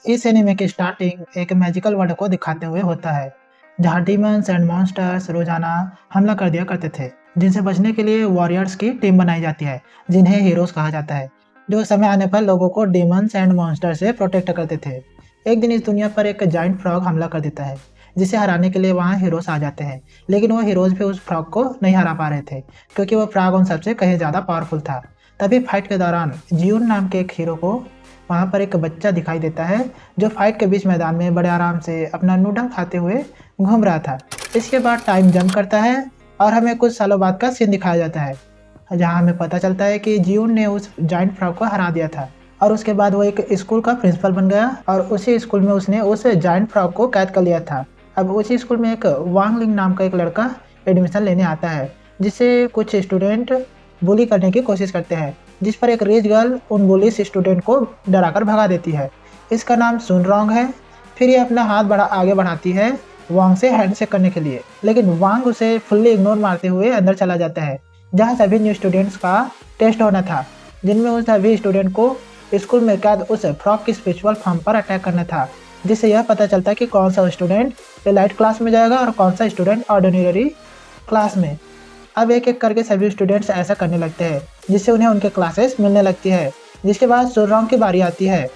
इस एनीमे की स्टार्टिंग एक मैजिकल वर्ल्ड को दिखाते हुए होता है, जहाँ डीमंस एंड मॉन्स्टर्स रोजाना हमला कर दिया करते थे, जिनसे बचने के लिए वॉरियर्स की टीम बनाई जाती है, जिन्हें हीरोज कहा जाता है, जो समय आने पर लोगों को डीमंस एंड मॉन्स्टर से प्रोटेक्ट करते थे। एक दिन इस दुनिया पर एक जाइंट फ्रॉग हमला कर देता है, जिसे हराने के लिए वहाँ हीरोज आ जाते हैं, लेकिन वो हीरोज भी उस फ्रॉग को नहीं हरा पा रहे थे, क्योंकि वो फ्रॉग उन सबसे कहीं ज़्यादा पावरफुल था। तभी फाइट के दौरान जियून नाम के एक हीरो को वहाँ पर एक बच्चा दिखाई देता है, जो फाइट के बीच मैदान में बड़े आराम से अपना नूडल खाते हुए घूम रहा था। इसके बाद टाइम जंप करता है और हमें कुछ सालों बाद का सीन दिखाया जाता है, जहाँ हमें पता चलता है कि जियून ने उस जाइंट फ्रॉग को हरा दिया था और उसके बाद वो एक स्कूल का प्रिंसिपल बन गया और उसी स्कूल में उसने उस जाइंट फ्रॉग को कैद कर लिया था। अब उसी स्कूल में एक वांग लिंग नाम का एक लड़का एडमिशन लेने आता है, जिससे कुछ स्टूडेंट बुली करने की कोशिश करते हैं, जिस पर एक रिच गर्ल उन बुलिस स्टूडेंट को डराकर भगा देती है। इसका नाम सुन रॉन्ग है। फिर ये अपना हाथ आगे बढ़ाती है वांग से हैंडशेक करने के लिए, लेकिन वांग उसे फुल्ली इग्नोर मारते हुए अंदर चला जाता है, जहाँ सभी न्यू स्टूडेंट्स का टेस्ट होना था, जिनमें उन सभी स्टूडेंट को स्कूल में कैद उस फ्रॉग की स्पिरिचुअल फॉर्म पर अटैक करना था, जिससे यह पता चलता है कि कौन सा स्टूडेंट एलाइट क्लास में जाएगा और कौन सा स्टूडेंट ऑर्डिनरी क्लास में। अब एक एक करके सभी स्टूडेंट्स ऐसा करने लगते हैं, जिससे उन्हें उनके क्लासेस मिलने लगती है। जिसके बाद सुररॉन्ग की बारी आती है,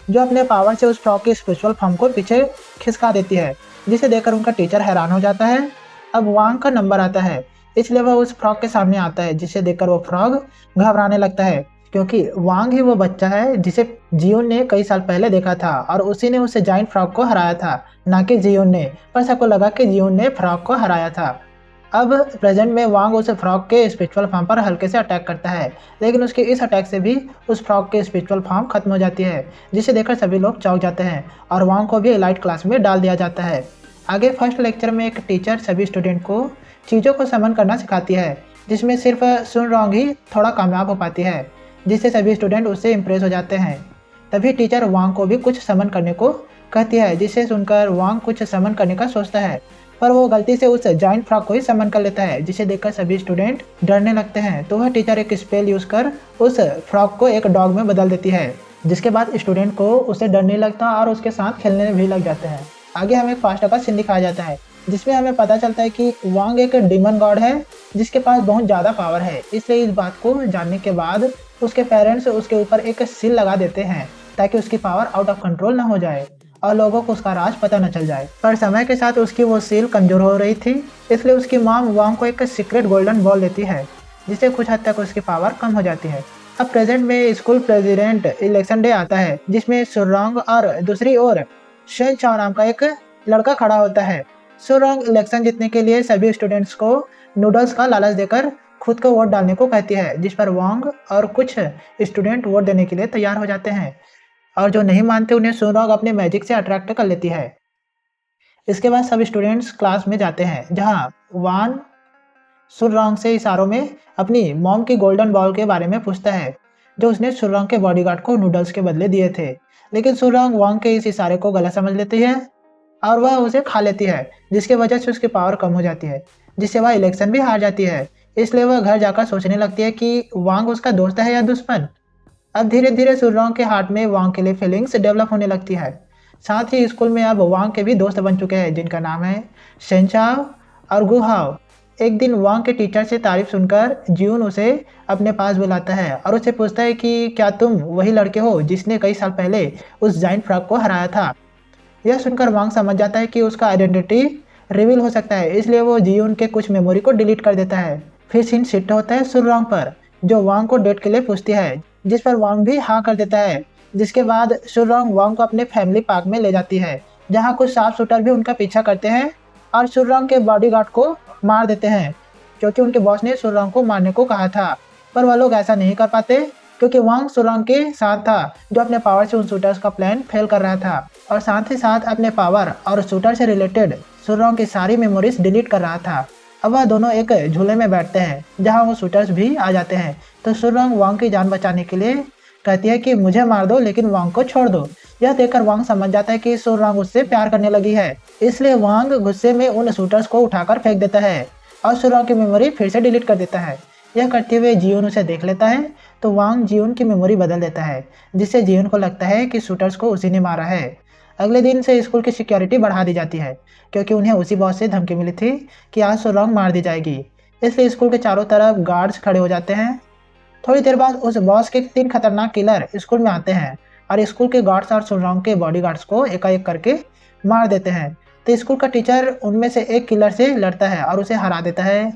जो अपने पावर से उस फ्रॉग की स्पिरिचुअल फॉर्म को पीछे खिसका देती है, जिसे देखकर उनका टीचर हैरान हो जाता है। अब वांग का नंबर आता है, इसलिए वह उस फ्रॉग के सामने आता है, जिसे देखकर वो फ्रॉग घबराने लगता है, क्योंकि वांग ही वो बच्चा है जिसे जियोन ने कई साल पहले देखा था और उसी ने उस जाइंट फ्रॉग को हराया था, ना कि जियोन ने। पर सबको लगा कि जियोन ने फ्रॉग को हराया था। अब प्रेजेंट में वांग उस फ्रॉग के स्पिरिचुअल फॉर्म पर हल्के से अटैक करता है, लेकिन उसके इस अटैक से भी उस फ्रॉग के स्पिरिचुअल फॉर्म खत्म हो जाती है, जिसे देखकर सभी लोग चौंक जाते हैं और वांग को भी एलाइट क्लास में डाल दिया जाता है। आगे फर्स्ट लेक्चर में एक टीचर सभी स्टूडेंट को चीज़ों को समन करना सिखाती है, जिसमें सिर्फ सुन रॉन्ग ही थोड़ा कामयाब हो पाती है, जिससे सभी स्टूडेंट उससे इम्प्रेस हो जाते हैं। तभी टीचर वांग को भी कुछ समन करने को कहती है, जिसे सुनकर वांग कुछ समन करने का सोचता है, पर वो गलती से उस जाइंट फ्रॉग को ही समन कर लेता है, जिसे देखकर सभी स्टूडेंट डरने लगते हैं। तो वह टीचर एक स्पेल यूज कर उस फ्रॉग को एक डॉग में बदल देती है, जिसके बाद स्टूडेंट को उसे डर नहीं लगता और उसके साथ खेलने भी लग जाते हैं। आगे हमें फास्ट का सीन दिखाया जाता है, जिसमें हमें पता चलता है कि वांग एक डीमन गॉड है, जिसके पास बहुत ज़्यादा पावर है। इसलिए इस बात को जानने के बाद उसके पेरेंट्स उसके ऊपर एक सील लगा देते हैं, ताकि उसकी पावर आउट ऑफ कंट्रोल ना हो जाए और लोगों को उसका राज पता न चल जाए। पर समय के साथ उसकी वो सील कमजोर हो रही थी, इसलिए उसकी मॉम वांग को एक सीक्रेट गोल्डन बॉल देती है, जिससे कुछ हद तक उसकी पावर कम हो जाती है। अब प्रेजेंट में स्कूल प्रेसिडेंट इलेक्शन डे आता है, जिसमें सुररॉन्ग और दूसरी ओर शेन चाओ नाम का एक लड़का खड़ा होता है। सुररॉन्ग इलेक्शन जीतने के लिए सभी स्टूडेंट्स को नूडल्स का लालच देकर खुद को वोट डालने को कहती है, जिस पर वांग और कुछ स्टूडेंट वोट देने के लिए तैयार हो जाते हैं और जो नहीं मानते उन्हें सुररॉन्ग अपने मैजिक से अट्रैक्ट कर लेती है। इसके बाद सब स्टूडेंट्स क्लास में जाते हैं, जहां वान सुररॉन्ग से इशारों में अपनी मॉम की गोल्डन बॉल के बारे में पूछता है, जो उसने सुररॉन्ग के बॉडीगार्ड को नूडल्स के बदले दिए थे। लेकिन सुररॉन्ग वांग के इस इशारे को गलत समझ लेती है और वह उसे खा लेती है, जिसकी वजह से उसकी पावर कम हो जाती है, जिससे वह इलेक्शन भी हार जाती है। इसलिए वह घर जाकर सोचने लगती है कि वांग उसका दोस्त है या दुश्मन। अब धीरे धीरे सुररॉन्ग के हार्ट में वांग के लिए फीलिंग्स डेवलप होने लगती है। साथ ही स्कूल में अब वांग के भी दोस्त बन चुके हैं, जिनका नाम है शेनचाओ और गुहाओ। एक दिन वांग के टीचर से तारीफ सुनकर जियून उसे अपने पास बुलाता है और उससे पूछता है कि क्या तुम वही लड़के हो जिसने कई साल पहले उस जाइंट फ्रॉग को हराया था। यह सुनकर वांग समझ जाता है कि उसका आइडेंटिटी रिवील हो सकता है, इसलिए वो जियून के कुछ मेमोरी को डिलीट कर देता है। फिर सीन शिफ्ट होता है सुररॉन्ग पर, जो वांग को डेट के लिए पूछती है, जिस पर वांग भी हाँ कर देता है। जिसके बाद सुररॉन्ग वांग को अपने फैमिली पार्क में ले जाती है, जहाँ कुछ शार्प शूटर भी उनका पीछा करते हैं और सुररॉन्ग के बॉडीगार्ड को मार देते हैं, क्योंकि उनके बॉस ने सुररॉन्ग को मारने को कहा था। पर वह लोग ऐसा नहीं कर पाते, क्योंकि वांग सुररॉन्ग के साथ था, जो अपने पावर से उन शूटर्स का प्लान फेल कर रहा था और साथ ही साथ अपने पावर और शूटर से रिलेटेड सुररॉन्ग की सारी मेमोरीज डिलीट कर रहा था। अब वह दोनों एक झूले में बैठते हैं, जहां वो शूटर्स भी आ जाते हैं। तो सुररॉन्ग वांग की जान बचाने के लिए कहती है कि मुझे मार दो, लेकिन वांग को छोड़ दो। यह देखकर वांग समझ जाता है कि सुररॉन्ग उससे प्यार करने लगी है, इसलिए वांग गुस्से में उन शूटर्स को उठाकर फेंक देता है और सुररॉन्ग की मेमोरी फिर से डिलीट कर देता है। यह करते हुए जियोन उसे देख लेता है, तो वांग जियोन की मेमोरी बदल देता है, जिससे जियोन को लगता है कि शूटर्स को उसी ने मारा है। अगले दिन से स्कूल की सिक्योरिटी बढ़ा दी जाती है, क्योंकि उन्हें उसी बॉस से धमकी मिली थी कि आज सुरंग मार दी जाएगी। इसलिए स्कूल के चारों तरफ गार्ड्स खड़े हो जाते हैं। थोड़ी देर बाद उस बॉस के 3 खतरनाक किलर स्कूल में आते हैं और स्कूल के गार्ड्स और सुरंग के बॉडीगार्ड्स को एकाएक करके मार देते हैं। तो स्कूल का टीचर उनमें से एक किलर से लड़ता है और उसे हरा देता है।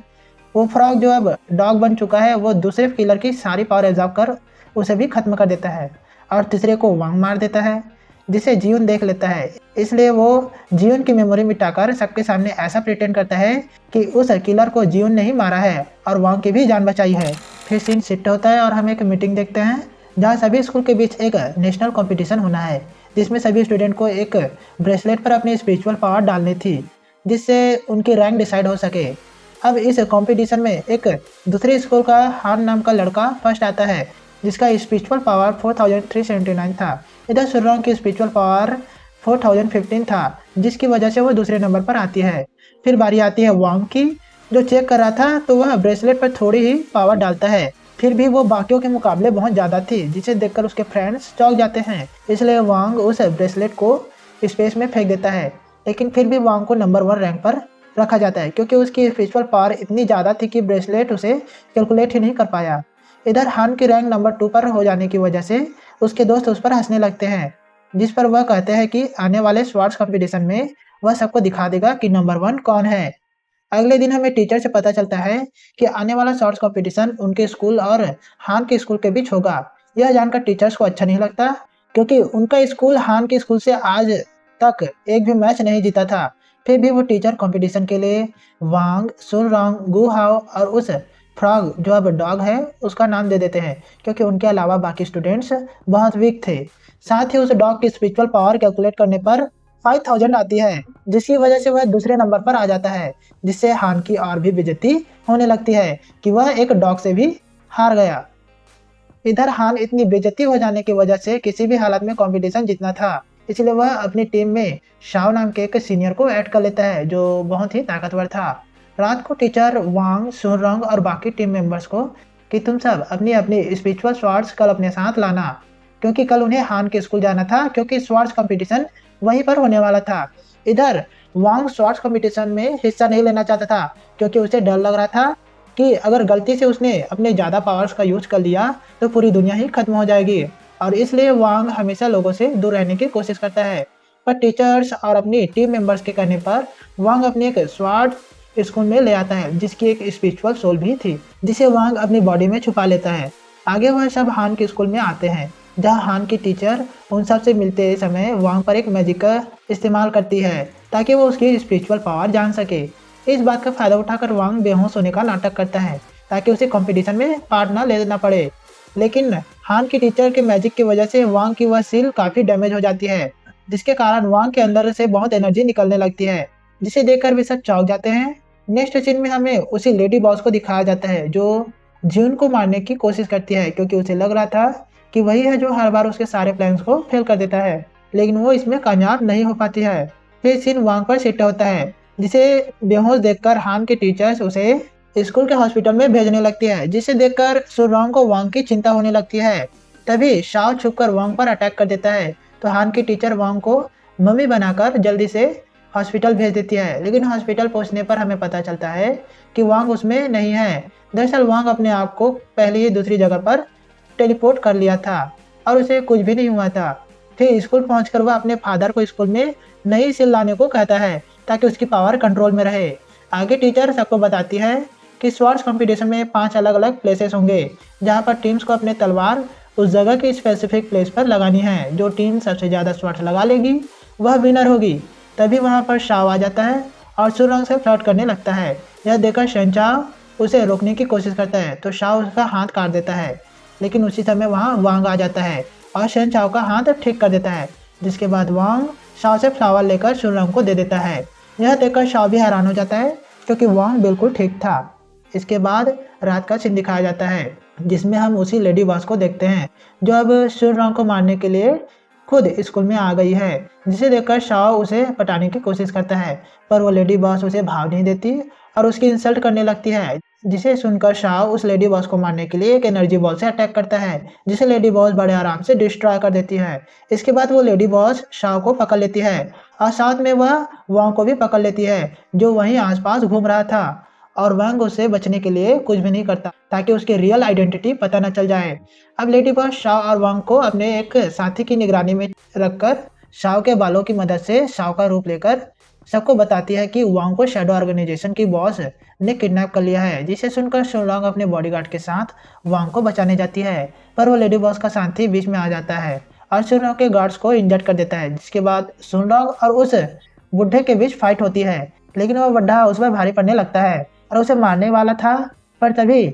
वो फ्रॉग जो अब डॉग बन चुका है, वो दूसरे किलर की सारी पावर एब्जॉर्ब कर उसे भी खत्म कर देता है और तीसरे को वांग मार देता है, जिसे जियोन देख लेता है। इसलिए वो जियोन की मेमोरी मिटाकर सबके सामने ऐसा प्रिटेंड करता है कि उस किलर को जियोन ने ही मारा है और वांग की भी जान बचाई है। फिर सीन शिफ्ट होता है और हम एक मीटिंग देखते हैं जहाँ सभी स्कूल के बीच एक नेशनल कंपटीशन होना है, जिसमें सभी स्टूडेंट को एक ब्रेसलेट पर अपनी स्पिरिचुअल पावर डालनी थी, जिससे उनकी रैंक डिसाइड हो सके। अब इस कंपटीशन में एक दूसरे स्कूल का हान नाम का लड़का फर्स्ट आता है, जिसका स्पिरिचुअल पावर 4379 था। इधर सुरंग की स्पिरिचुअल पावर 4015 था, जिसकी वजह से वो दूसरे नंबर पर आती है। फिर बारी आती है वांग की, जो चेक कर रहा था तो वह ब्रेसलेट पर थोड़ी ही पावर डालता है, फिर भी वो बाकियों के मुकाबले बहुत ज़्यादा थी, जिसे देखकर उसके फ्रेंड्स चौंक जाते हैं। इसलिए वांग उस ब्रेसलेट को स्पेस में फेंक देता है, लेकिन फिर भी वांग को नंबर 1 रैंक पर रखा जाता है, क्योंकि उसकी स्पिरिचुअल पावर इतनी ज़्यादा थी कि ब्रेसलेट उसे कैलकुलेट ही नहीं कर पाया। इधर हान की रैंक नंबर 2 पर हो जाने की वजह से उसके दोस्त उस पर हंसने लगते हैं, जिस पर वह कहते हैं कि आने वाले स्वॉर्ड्स कंपटीशन में वह सबको दिखा देगा कि नंबर 1 कौन है। अगले दिन हमें टीचर से पता चलता है कि आने वाला शॉर्ट्स कंपटीशन उनके स्कूल और हान के स्कूल के बीच होगा। यह जानकर टीचर्स को अच्छा नहीं लगता, क्योंकि उनका स्कूल हान के स्कूल से आज तक एक भी मैच नहीं जीता था। फिर भी वो टीचर कंपटीशन के लिए वांग, सुनरांग, गुहाओ और उस फ्रॉग जो अब डॉग है उसका नाम दे देते हैं, क्योंकि उनके अलावा बाकी स्टूडेंट्स बहुत वीक थे। साथ ही उस डॉग की स्पिरिचुअल पावर कैलकुलेट करने पर 5000 आती है, जिसकी वजह से वह दूसरे नंबर पर आ जाता है, जिससे हान की और भी बेइज्जती होने लगती है कि वह एक डॉग से भी हार गया। इधर हान इतनी बेइज्जती हो जाने की वजह से किसी भी हालत में कंपटीशन जीतना था, इसलिए वह अपनी टीम में शाओ नाम के एक सीनियर को ऐड कर लेता है, जो बहुत ही ताकतवर था। रात को टीचर वांग, सुरंग और बाकी टीम मेंबर्स को कि तुम सब अपनी अपनी स्पिरिचुअल स्वॉर्ड्स कल अपने साथ लाना, क्योंकि कल उन्हें हान के स्कूल जाना था, क्योंकि स्वॉर्ड्स कंपटीशन वहीं पर होने वाला था। इधर वांग स्वॉर्ड्स कंपटीशन में हिस्सा नहीं लेना चाहता था, क्योंकि उसे डर लग रहा था कि अगर गलती से उसने अपने ज़्यादा पावर्स का यूज कर लिया तो पूरी दुनिया ही खत्म हो जाएगी, और इसलिए वांग हमेशा लोगों से दूर रहने की कोशिश करता है। पर टीचर्स और अपनी टीम मेंबर्स के कहने पर वांग अपने एक स्वॉर्ड स्कूल में ले आता है, जिसकी एक स्पिरिचुअल सोल भी थी, जिसे वांग अपनी बॉडी में छुपा लेता है। आगे वह सब हान के स्कूल में आते हैं, जहां हान की टीचर उन सब से मिलते समय वांग पर एक मैजिक का इस्तेमाल करती है, ताकि वो उसकी स्पिरिचुअल पावर जान सके। इस बात का फायदा उठाकर वांग बेहोश होने का नाटक करता है, ताकि उसे कंपटीशन में पार्ट न लेना पड़े। लेकिन हान की टीचर के मैजिक की वजह से वांग की वह सील काफ़ी डैमेज हो जाती है, जिसके कारण वांग के अंदर से बहुत एनर्जी निकलने लगती है, जिसे देखकर वे सब चौंक जाते हैं। नेक्स्ट सीन में हमें उसी लेडी बॉस को दिखाया जाता है, जो जियोन को मारने की कोशिश करती है, क्योंकि उसे लग रहा था कि वही है जो हर बार उसके सारे प्लान्स को फेल कर देता है, लेकिन वो इसमें कामयाब नहीं हो पाती है। फिर सीन वांग पर शिफ्ट होता है, जिसे बेहोश देखकर हान के टीचर्स उसे स्कूल के हॉस्पिटल में भेजने लगती है, जिसे देखकर सुरंग को वांग की चिंता होने लगती है। तभी शाओ छुपकर वांग पर अटैक कर देता है, तो हान की टीचर वांग को मम्मी बनाकर जल्दी से हॉस्पिटल भेज देती है। लेकिन हॉस्पिटल पहुंचने पर हमें पता चलता है कि वांग उसमें नहीं है। दरअसल वांग अपने आप को पहले ही दूसरी जगह पर टेलीपोर्ट कर लिया था और उसे कुछ भी नहीं हुआ था। फिर स्कूल पहुंचकर वह अपने फादर को स्कूल में नई सील लाने को कहता है, ताकि उसकी पावर कंट्रोल में रहे। आगे टीचर सबको बताती है कि स्वॉर्ड्स कंपटीशन में 5 अलग अलग प्लेसेस होंगे, जहां पर टीम्स को अपने तलवार उस जगह की स्पेसिफिक प्लेस पर लगानी है। जो टीम सबसे ज़्यादा स्वॉर्ड्स लगा लेगी वह विनर होगी। तभी वहां पर शाओ आ जाता है और सुरंग से फ्लर्ट करने लगता है। यह देखकर शेनचाओ उसे रोकने की कोशिश करता है, तो शाओ उसका हाथ काट देता है। लेकिन उसी समय वहाँ वांग आ जाता है और शेनचाओ का हाथ ठीक कर देता है, जिसके बाद वांग शाओ से फ्लावर लेकर सुरंग को दे देता है। यह देखकर शाओ भी हैरान हो जाता है, क्योंकि वांग बिल्कुल ठीक था। इसके बाद रात का सीन दिखाया जाता है, जिसमें हम उसी लेडी बॉस को देखते हैं, जो अब सुरंग को मारने के लिए खुद स्कूल में आ गई है, जिसे देखकर शाओ उसे पटाने की कोशिश करता है, पर वो लेडी बॉस उसे भाव नहीं देती और उसकी इंसल्ट करने लगती है। जिसे सुनकर शाओ उस लेडी बॉस को मारने के लिए एक एनर्जी बॉल से अटैक करता है, जिसे लेडी बॉस बड़े आराम से डिस्ट्रॉय कर देती है। इसके बाद वो लेडी बॉस शाओ को पकड़ लेती है और साथ में वह वांग को भी पकड़ लेती है, जो वहीं आसपास घूम रहा था। और वांग उससे बचने के लिए कुछ भी नहीं करता ताकि उसकी रियल आइडेंटिटी पता न चल जाए। अब लेडी बॉस शाओ और वांग को अपने एक साथी की निगरानी में रखकर शाओ के बालों की मदद से शाओ का रूप लेकर सबको बताती है कि वांग को शैडो ऑर्गेनाइजेशन की बॉस ने किडनैप कर लिया है। जिसे सुनकर शुनरॉन्ग अपने बॉडीगार्ड के साथ वांग को बचाने जाती है, पर वो लेडी बॉस का साथी बीच में आ जाता है और शुनरॉन्ग के गार्ड्स को इंजर्ड कर देता है। जिसके बाद शुनरॉन्ग और उस बुढ़े के बीच फाइट होती है, लेकिन वह बुढ़ा उस पर भारी पड़ने लगता है और उसे मारने वाला था, पर तभी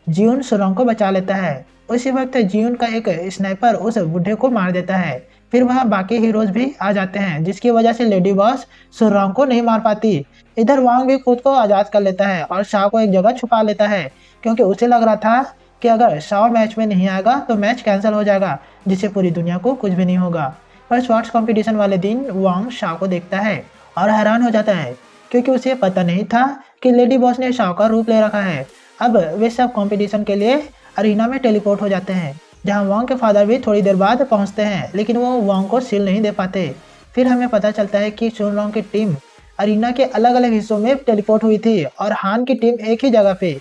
जियून शुनरॉन्ग को बचा लेता है। उसी वक्त जियून का एक स्नाइपर उस बुढ़े को मार देता है। फिर वहाँ बाकी हीरोज भी आ जाते हैं, जिसकी वजह से लेडी बॉस शुनरॉन्ग को नहीं मार पाती। इधर वांग भी खुद को आज़ाद कर लेता है और शाओ को एक जगह छुपा लेता है, क्योंकि उसे लग रहा था कि अगर शाओ मैच में नहीं आएगा तो मैच कैंसिल हो जाएगा, जिससे पूरी दुनिया को कुछ भी नहीं होगा। पर स्वॉर्ड्स कंपटीशन वाले दिन वांग शाओ को देखता है और हैरान हो जाता है, क्योंकि उसे पता नहीं था कि लेडी बॉस ने शाओ का रूप ले रखा है। अब वे सब कंपटीशन के लिए अरीना में टेलीपोर्ट हो जाते हैं, जहां वांग के फादर भी थोड़ी देर बाद पहुंचते हैं, लेकिन वो वांग को सील नहीं दे पाते। फिर हमें पता चलता है कि शुनरॉन्ग की टीम अरीना के अलग अलग हिस्सों में टेलीपोर्ट हुई थी और हान की टीम एक ही जगह पे।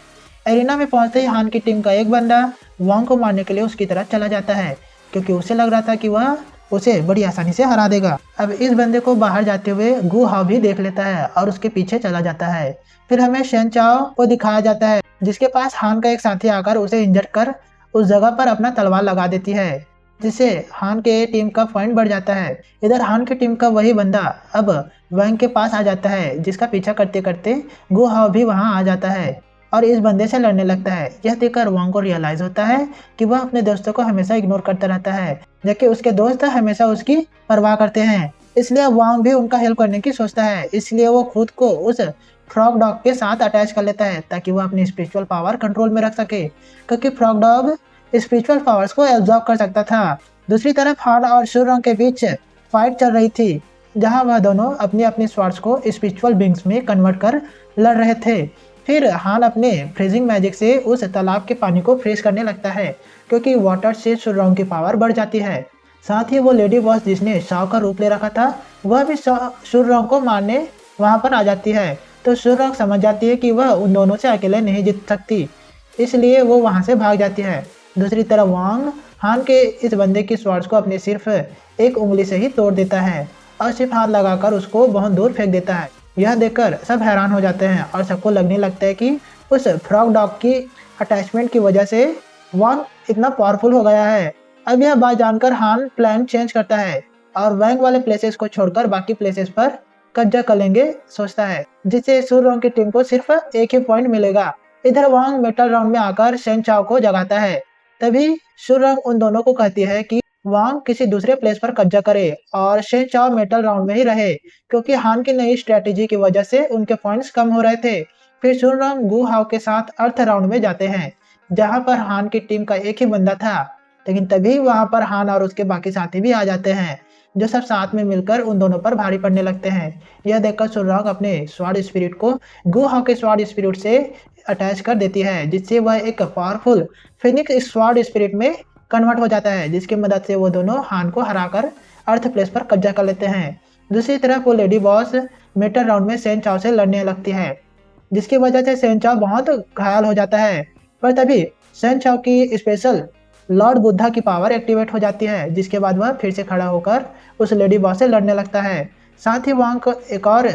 अरीना में पहुंचते ही हान की टीम का एक बंदा वांग को मारने के लिए उसकी तरफ चला जाता है, क्योंकि उसे लग रहा था कि वह उसे बड़ी आसानी से हरा देगा। अब इस बंदे को बाहर जाते हुए गु हाओ भी देख लेता है और उसके पीछे चला जाता है। फिर हमें शेन चाओ को दिखाया जाता है, जिसके पास हान का एक साथी आकर उसे इंजर्ड कर उस जगह पर अपना तलवार लगा देती है, जिससे हान के टीम का पॉइंट बढ़ जाता है। इधर हान की टीम का वही बंदा अब वांग के पास आ जाता है, जिसका पीछा करते करते गु हाओ भी वहां आ जाता है और इस बंदे से लड़ने लगता है। यह देखकर वांग को रियलाइज होता है कि वह अपने दोस्तों को हमेशा इग्नोर करता रहता है, जबकि उसके दोस्त हमेशा उसकी परवाह करते हैं। इसलिए वांग भी उनका हेल्प करने की सोचता है। इसलिए वो खुद को उस फ्रॉग डॉग के साथ अटैच कर लेता है, ताकि वह अपनी स्पिरिचुअल पावर कंट्रोल में रख सके, क्योंकि फ्रॉग डॉग स्पिरिचुअल पावर्स को एब्जॉर्ब कर सकता था। दूसरी तरफ हान और शुनरॉन्ग के बीच फाइट चल रही थी, जहां वह दोनों अपनी अपनी स्वॉर्ड्स को स्पिरिचुअल बींग्स में कन्वर्ट कर लड़ रहे थे। फिर हान अपने फ्रीजिंग मैजिक से उस तालाब के पानी को फ्रीज करने लगता है, क्योंकि वाटर से शुनरॉन्ग की पावर बढ़ जाती है। साथ ही वो लेडी बॉस जिसने शाओ का रूप ले रखा था, वह भी शुनरॉन्ग को मारने वहां पर आ जाती है। तो शुनरॉन्ग समझ जाती है कि वह उन दोनों से अकेले नहीं जीत सकती, इसलिए वो वहां से भाग जाती है। दूसरी तरफ वांग हान के इस बंदे की स्वॉर्ड्स को अपने सिर्फ एक उंगली से ही तोड़ देता है और सिर्फ हाथ लगाकर उसको बहुत दूर फेंक देता है। यह देखकर सब हैरान हो जाते हैं और सबको लगने लगता है कि उस फ्रॉग डॉग की अटैचमेंट की वजह से वांग इतना पावरफुल हो गया है। अब यह बात जानकर हान प्लान चेंज करता है और वांग वाले प्लेसेस को छोड़कर बाकी प्लेसेस पर कब्जा कर लेंगे सोचता है, जिससे शुनरॉन्ग की टीम को सिर्फ एक ही पॉइंट मिलेगा। इधर वांग मेटल राउंड में आकर शेन चाओ को जगाता है। तभी शुनरॉन्ग उन दोनों को कहती है कि वांग किसी दूसरे प्लेस पर कब्जा करे और शेन चाओ मेटल राउंड में ही रहे, क्योंकि हान की नई स्ट्रेटेजी की वजह से उनके पॉइंट्स कम हो रहे थे। फिर शुनरॉन्ग गु हाओ के साथ अर्थ राउंड में जाते हैं, जहां पर हान की टीम का एक ही बंदा था, लेकिन तभी वहां पर हान और उसके बाकी साथी भी आ जाते हैं, जो सब साथ में मिलकर उन दोनों पर भारी पड़ने लगते हैं। यह देखकर शुनरॉन्ग अपने स्वॉर्ड स्पिरिट को गु हाओ के स्वॉर्ड स्पिरिट से अटैच कर देती है, जिससे वह एक पावरफुल फिनिक्स स्वॉर्ड स्पिरिट में कन्वर्ट हो जाता है, जिसकी मदद से वो दोनों हान को हराकर अर्थ प्लेस पर कब्जा कर लेते हैं। दूसरी तरफ वो लेडी बॉस मेटल राउंड में शेन चाओ से लड़ने लगती है, जिसकी वजह से शेन चाओ बहुत घायल हो जाता है। पर तभी शेन चाओ की स्पेशल लॉर्ड बुद्धा की पावर एक्टिवेट हो जाती है, जिसके बाद वह फिर से खड़ा होकर उस लेडी बॉस से लड़ने लगता है। साथ ही वांग एक और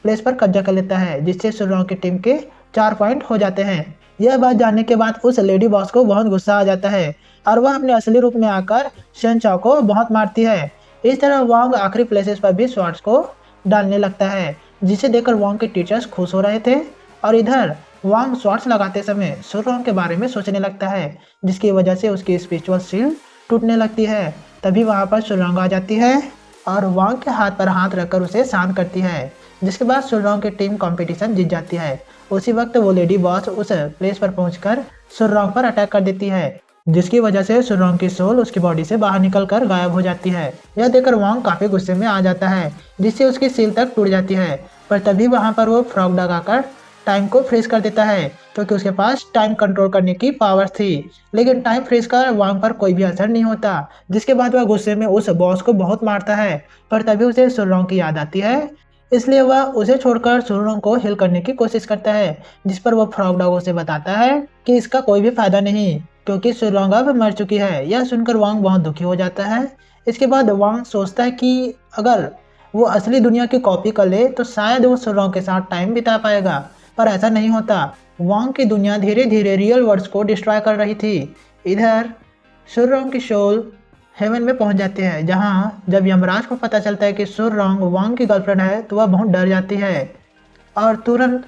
प्लेस पर कब्जा कर लेता है, जिससे शुनरॉन्ग की टीम के 4 पॉइंट हो जाते हैं। यह बात जानने के बाद उस लेडी बॉस को बहुत गुस्सा आ जाता है और वह अपने असली रूप में आकर शेन चाओ को बहुत मारती है। इस तरह वांग आखिरी प्लेसेस पर भी स्वॉर्ड्स को डालने लगता है, जिसे देखकर वांग के टीचर्स खुश हो रहे थे। और इधर वांग स्वॉर्ड्स लगाते समय शुनरॉन्ग के बारे में सोचने लगता है, जिसकी वजह से उसकी स्पिरिचुअल शील्ड टूटने लगती है। तभी वहां पर शुनरॉन्ग आ जाती है और वांग के हाथ पर हाथ रखकर उसे शांत करती है, जिसके बाद शुनरॉन्ग की टीम कंपटीशन जीत जाती है। उसी वक्त वो लेडी बॉस उस प्लेस पर पहुंचकर शुनरॉन्ग पर अटैक कर देती है जिसकी वजह से सुरंग की सोल उसकी बॉडी से बाहर निकलकर गायब हो जाती है। यह देखकर वांग काफी गुस्से में आ जाता है, जिससे उसकी सील तक टूट जाती है। पर तभी वहां पर वो फ्रॉग लगाकर टाइम को फ्रीज कर देता है, क्योंकि उसके पास टाइम कंट्रोल करने की पावर थी। लेकिन टाइम फ्रीज का वांग पर कोई भी असर नहीं होता, जिसके बाद वह गुस्से में उस बॉस को बहुत मारता है। पर तभी उसे सुरंग की याद आती है, इसलिए वह उसे छोड़कर सुरंग को हिल करने की कोशिश करता है, जिस पर वह फ्रॉग डॉग उसे बताता है कि इसका कोई भी फायदा नहीं, क्योंकि सुरंग अब मर चुकी है। यह सुनकर वांग बहुत दुखी हो जाता है। इसके बाद वांग सोचता है कि अगर वो असली दुनिया की कॉपी कर ले तो शायद वो सुरंग के साथ टाइम बिता पाएगा, पर ऐसा नहीं होता। वांग की दुनिया धीरे धीरे रियल वर्ल्ड्स को डिस्ट्रॉय कर रही थी। इधर सुरंग की सोल हेवन में पहुंच जाती है, जहां जब यमराज को पता चलता है कि सुरंग वांग की गर्लफ्रेंड है तो वह बहुत डर जाती है और तुरंत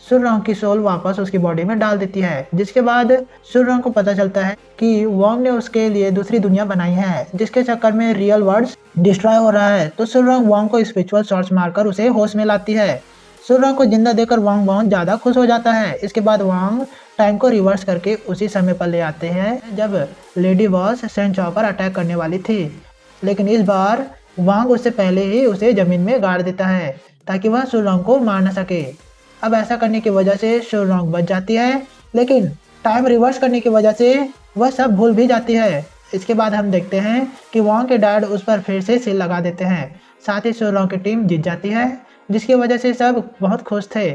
सुरंग की सोल वापस उसकी बॉडी में डाल देती है। जिसके बाद सुरंग को पता चलता है कि वांग ने उसके लिए दूसरी दुनिया बनाई है, जिसके चक्कर में रियल वर्ल्ड डिस्ट्रॉय हो रहा है। तो सुरंग वांग को स्पिरिचुअल शॉट्स मारकर उसे होश में लाती है। सुरंग को जिंदा देखकर वांग बहुत ज्यादा खुश हो जाता है। इसके बाद वांग टाइम को रिवर्स करके उसी समय पर ले आते हैं जब लेडी बॉस सैनचाओ पर अटैक करने वाली थी। लेकिन इस बार वांग उससे पहले ही उसे जमीन में गाड़ देता है, ताकि वह सुरंग को मार न सके। अब ऐसा करने की वजह से सुरंग बच जाती है, लेकिन टाइम रिवर्स करने की वजह से वह सब भूल भी जाती है। इसके बाद हम देखते हैं कि वांग के डैड उस पर फिर से सील लगा देते हैं। साथ ही सुरंग की टीम जीत जाती है, जिसकी वजह से सब बहुत खुश थे।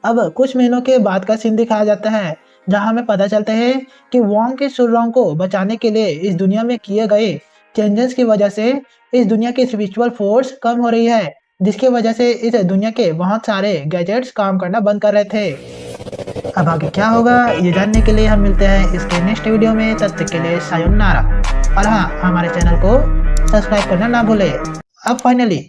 अब कुछ महीनों के बाद का सीन दिखाया जाता है, जहां हमें पता चलता है कि वांग के सुरंग को बचाने के लिए इस दुनिया में किए गए चेंजेस की वजह से इस दुनिया की स्पिरिचुअल फोर्स कम हो रही है, जिसकी वजह से इस दुनिया के बहुत सारे गैजेट्स काम करना बंद कर रहे थे। अब आगे क्या होगा ये जानने के लिए हम मिलते हैं इसके नेक्स्ट वीडियो में। तब तक के लिए सायोनारा। और हाँ, हमारे चैनल को सब्सक्राइब करना ना भूले। अब फाइनली